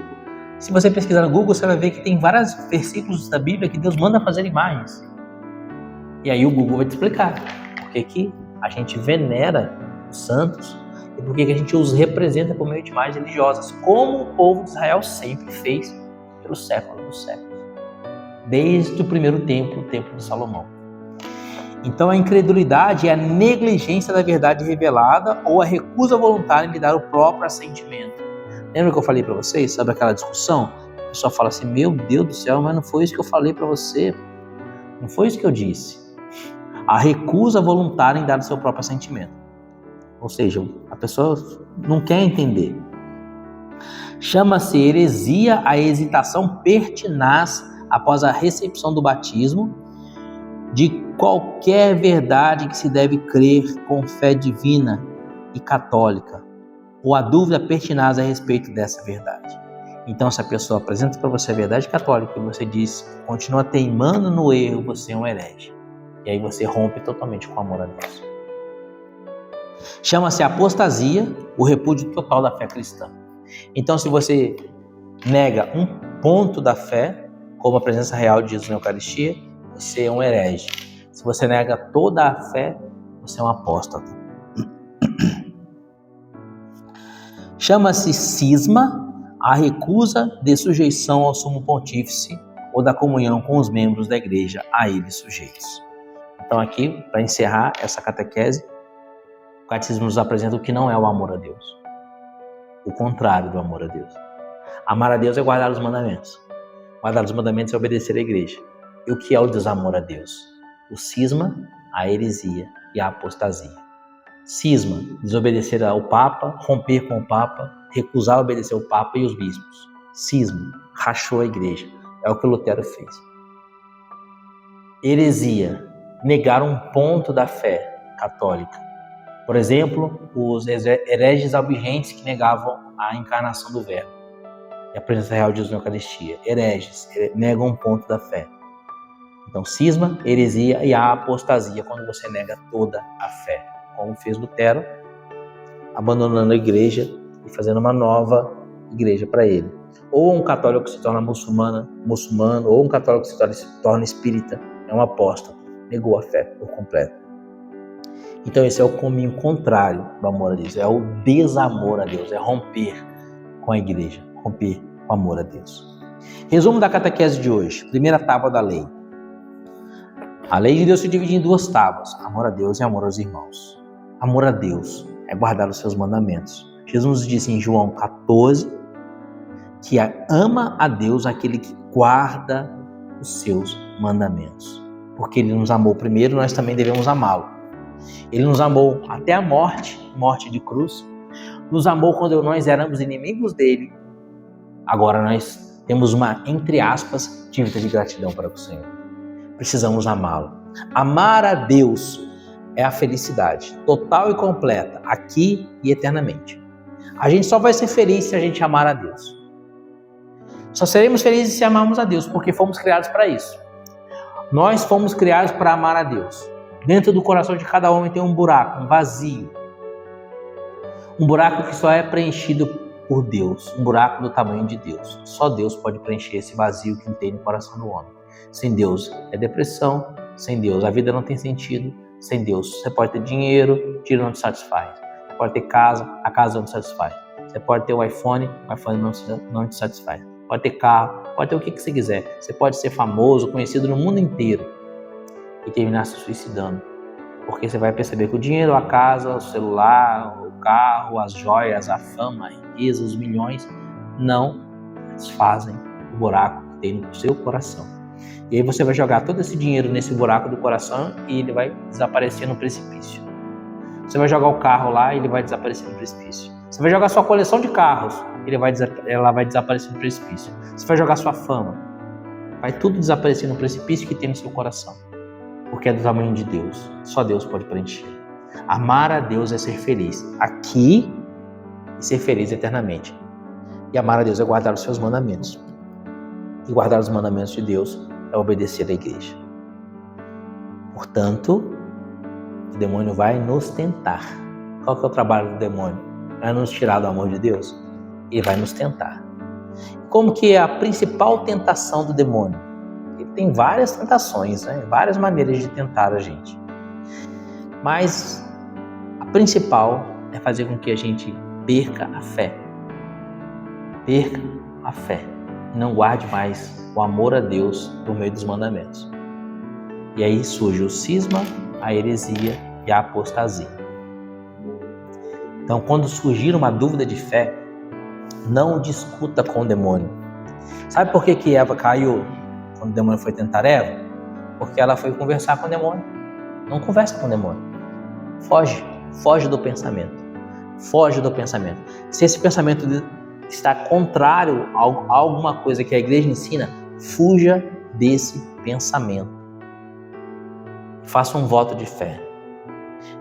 Se você pesquisar no Google, você vai ver que tem vários versículos da Bíblia que Deus manda fazer imagens. E aí o Google vai te explicar por que a gente venera os santos e por que a gente os representa por meio de imagens religiosas, como o povo de Israel sempre fez pelos séculos dos séculos. Desde o primeiro templo, o templo de Salomão. Então a incredulidade é a negligência da verdade revelada ou a recusa voluntária em lhe dar o próprio assentimento. Lembra que eu falei para vocês, sabe aquela discussão? A pessoa fala assim, meu Deus do céu, mas não foi isso que eu falei para você. Não foi isso que eu disse. A recusa voluntária em dar o seu próprio assentimento. Ou seja, a pessoa não quer entender. Chama-se heresia a hesitação pertinaz após a recepção do batismo de qualquer verdade que se deve crer com fé divina e católica, ou a dúvida pertinaz a respeito dessa verdade. Então, se a pessoa apresenta para você a verdade católica e você diz, continua teimando no erro, você é um herege. E aí você rompe totalmente com o amor a Deus. Chama-se apostasia, o repúdio total da fé cristã. Então, se você nega um ponto da fé, como a presença real de Jesus na Eucaristia, você é um herege. Se você nega toda a fé, você é um apóstata. Chama-se cisma, a recusa de sujeição ao sumo pontífice ou da comunhão com os membros da igreja a ele sujeitos. Então aqui, para encerrar essa catequese, o catecismo nos apresenta o que não é o amor a Deus. o contrário do amor a Deus. Amar a Deus é guardar os mandamentos. Guardar os mandamentos é obedecer à igreja. E o que é o desamor a Deus? O cisma, a heresia e a apostasia. Cisma, desobedecer ao Papa, romper com o Papa, recusar obedecer ao Papa e os bispos. Cisma, rachou a igreja. É o que Lutero fez. Heresia, negar um ponto da fé católica. Por exemplo, os hereges albigenses que negavam a encarnação do Verbo e a presença real de Jesus na Eucaristia. Hereges, negam um ponto da fé. Então, cisma, heresia e a apostasia, quando você nega toda a fé, como fez Lutero, abandonando a igreja e fazendo uma nova igreja para ele. Ou um católico que se torna muçulmano, ou um católico que se torna espírita, é um apóstolo, negou a fé por completo. Então esse é o caminho contrário do amor a Deus, é o desamor a Deus, é romper com a igreja, romper com o amor a Deus. Resumo da catequese de hoje, primeira tábua da lei. A lei de Deus se divide em duas tábuas, amor a Deus e amor aos irmãos. Amor a Deus é guardar os seus mandamentos. Jesus disse em João 14 que ama a Deus aquele que guarda os seus mandamentos. Porque ele nos amou primeiro, nós também devemos amá-lo. Ele nos amou até a morte de cruz. Nos amou quando nós éramos inimigos dele. Agora nós temos uma, entre aspas, dívida de gratidão para o Senhor. Precisamos amá-lo. Amar a Deus é a felicidade total e completa, aqui e eternamente. A gente só vai ser feliz se a gente amar a Deus. Só seremos felizes se amarmos a Deus, porque fomos criados para isso. Nós fomos criados para amar a Deus. Dentro do coração de cada homem tem um buraco, um vazio. Um buraco que só é preenchido por Deus. Um buraco do tamanho de Deus. Só Deus pode preencher esse vazio que tem no coração do homem. Sem Deus é depressão. Sem Deus a vida não tem sentido. Sem Deus você pode ter dinheiro, o dinheiro não te satisfaz. Você pode ter casa, a casa não te satisfaz. Você pode ter um iPhone, o iPhone não te satisfaz. Pode ter carro, pode ter o que você quiser. Você pode ser famoso, conhecido no mundo inteiro e terminar se suicidando. Porque você vai perceber que o dinheiro, a casa, o celular, o carro, as joias, a fama, a riqueza, os milhões não desfazem o buraco que tem no seu coração. E aí você vai jogar todo esse dinheiro nesse buraco do coração e ele vai desaparecer no precipício. Você vai jogar o carro lá e ele vai desaparecer no precipício. Você vai jogar sua coleção de carros, ela vai desaparecer no precipício. Você vai jogar sua fama, vai tudo desaparecer no precipício que tem no seu coração. Porque é do tamanho de Deus, só Deus pode preencher. Amar a Deus é ser feliz aqui e ser feliz eternamente. E amar a Deus é guardar os seus mandamentos. E guardar os mandamentos de Deus é obedecer à igreja. Portanto, o demônio vai nos tentar. Qual que é o trabalho do demônio? Vai nos tirar do amor de Deus? Ele vai nos tentar. Como que é a principal tentação do demônio? Ele tem várias tentações, várias maneiras de tentar a gente. Mas a principal é fazer com que a gente perca a fé. Perca a fé. E não guarde mais o amor a Deus por meio dos mandamentos. E aí surge o cisma, a heresia e a apostasia. Então, quando surgir uma dúvida de fé, não discuta com o demônio. Sabe por que Eva caiu quando o demônio foi tentar Eva? Porque ela foi conversar com o demônio. Não conversa com o demônio. Foge do pensamento. Foge do pensamento. Se esse pensamento está contrário a alguma coisa que a igreja ensina, fuja desse pensamento. Faça um voto de fé.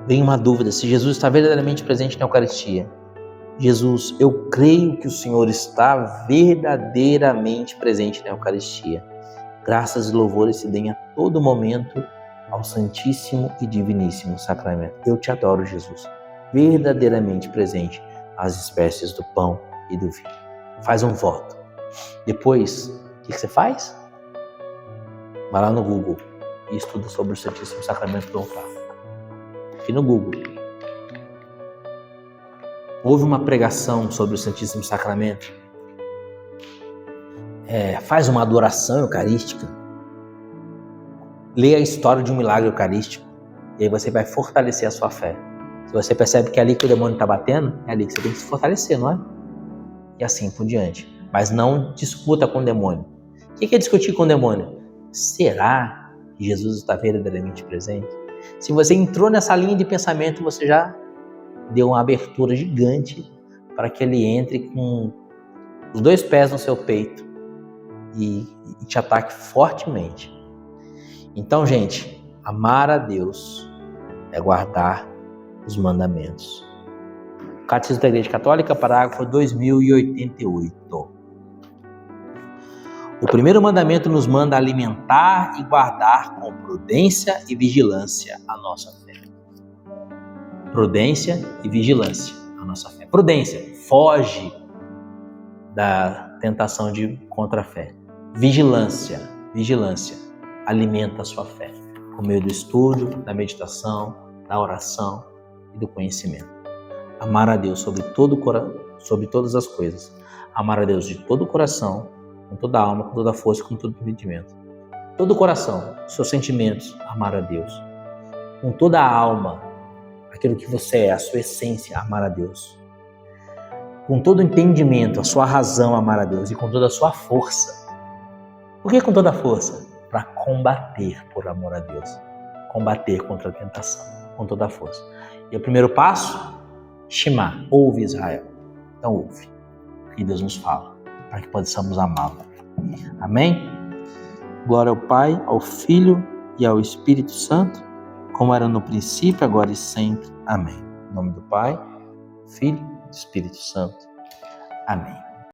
Vem uma dúvida, se Jesus está verdadeiramente presente na Eucaristia. Jesus, eu creio que o Senhor está verdadeiramente presente na Eucaristia. Graças e louvores se deem a todo momento ao Santíssimo e Diviníssimo Sacramento. Eu te adoro, Jesus, verdadeiramente presente às espécies do pão e do vinho. Faz um voto. Depois, o que você faz? Vai lá no Google e estuda sobre o Santíssimo Sacramento do altar. Aqui no Google. Houve uma pregação sobre o Santíssimo Sacramento. Faz uma adoração eucarística. Lê a história de um milagre eucarístico. E aí você vai fortalecer a sua fé. Se você percebe que é ali que o demônio está batendo, é ali que você tem que se fortalecer, não é? e assim por diante. Mas não disputa com o demônio. O que é discutir com o demônio? Será que Jesus está verdadeiramente presente? Se você entrou nessa linha de pensamento, você já deu uma abertura gigante para que ele entre com os 2 pés no seu peito e te ataque fortemente. Então, gente, amar a Deus é guardar os mandamentos. Catecismo da Igreja Católica, parágrafo 2088. O primeiro mandamento nos manda alimentar e guardar com prudência e vigilância a nossa fé. Prudência e vigilância a nossa fé. Prudência, foge da tentação de contra-fé. Vigilância, alimenta a sua fé por meio do estudo, da meditação, da oração e do conhecimento. Amar a Deus sobre todas as coisas. Amar a Deus de todo o coração, com toda a alma, com toda a força, com todo o entendimento. Todo o coração, seus sentimentos, amar a Deus. Com toda a alma, aquilo que você é, a sua essência, amar a Deus. Com todo o entendimento, a sua razão, amar a Deus. E com toda a sua força. Por que com toda a força? Para combater por amor a Deus. Combater contra a tentação, com toda a força. E o primeiro passo, Shema, ouve Israel. Então ouve o que Deus nos fala, para que possamos amá-lo. Amém? Glória ao Pai, ao Filho e ao Espírito Santo, como era no princípio, agora e sempre. Amém. Em nome do Pai, do Filho e do Espírito Santo. Amém.